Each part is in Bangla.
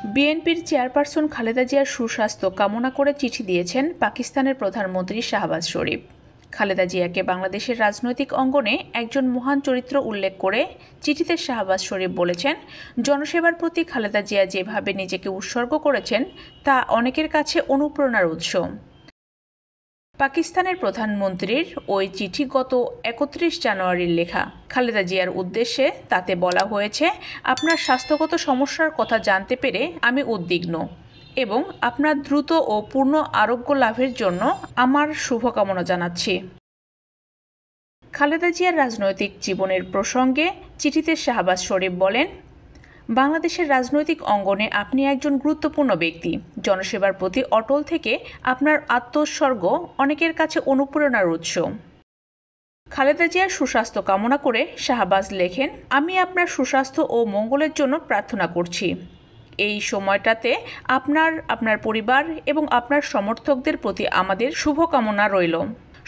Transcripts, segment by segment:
বিএনপির চেয়ারপারসন খালেদা জিয়ার সুস্বাস্থ্য কামনা করে চিঠি দিয়েছেন পাকিস্তানের প্রধানমন্ত্রী শাহবাজ শরীফ। খালেদা জিয়াকে বাংলাদেশের রাজনৈতিক অঙ্গনে একজন মহান চরিত্র উল্লেখ করে চিঠিতে শাহবাজ শরীফ বলেছেন, জনসেবার প্রতি খালেদা জিয়া যেভাবে নিজেকে উৎসর্গ করেছেন তা অনেকের কাছে অনুপ্রেরণার উৎস। পাকিস্তানের প্রধানমন্ত্রীর ওই চিঠি গত ৩১ জানুয়ারির লেখা। খালেদা জিয়ার উদ্দেশ্যে তাতে বলা হয়েছে, আপনার স্বাস্থ্যগত সমস্যার কথা জানতে পেরে আমি উদ্বিগ্ন এবং আপনার দ্রুত ও পূর্ণ আরোগ্য লাভের জন্য আমার শুভকামনা জানাচ্ছি। খালেদা জিয়ার রাজনৈতিক জীবনের প্রসঙ্গে চিঠিতে শাহবাজ শরীফ বলেন, বাংলাদেশের রাজনৈতিক অঙ্গনে আপনি একজন গুরুত্বপূর্ণ ব্যক্তি। জনসেবার প্রতি অটল থেকে আপনার আত্মোৎসর্গ অনেকের কাছে অনুপ্রেরণার উৎস। খালেদা জিয়ার সুস্বাস্থ্য কামনা করে শাহবাজ লেখেন, আমি আপনার সুস্বাস্থ্য ও মঙ্গলের জন্য প্রার্থনা করছি। এই সময়টাতে আপনার পরিবার এবং আপনার সমর্থকদের প্রতি আমাদের শুভকামনা রইল।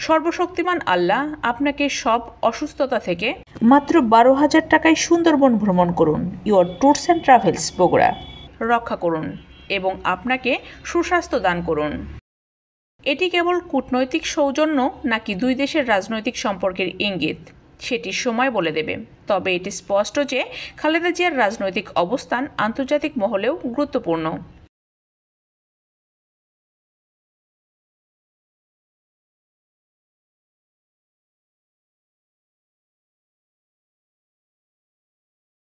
সর্বশক্তিমান আল্লাহ আপনাকে সব অসুস্থতা থেকে মাত্র ১২,০০০ টাকায় সুন্দরবন ভ্রমণ করুন your tours and travels Bogura রক্ষা করুন এবং আপনাকে সুস্বাস্থ্য দান করুন। এটি কেবল কূটনৈতিক সৌজন্য নাকি দুই দেশের রাজনৈতিক সম্পর্কের ইঙ্গিত, সেটি সময় বলে দেবে। তবে এটি স্পষ্ট যে খালেদা জিয়ার রাজনৈতিক অবস্থান আন্তর্জাতিক মহলেও গুরুত্বপূর্ণ।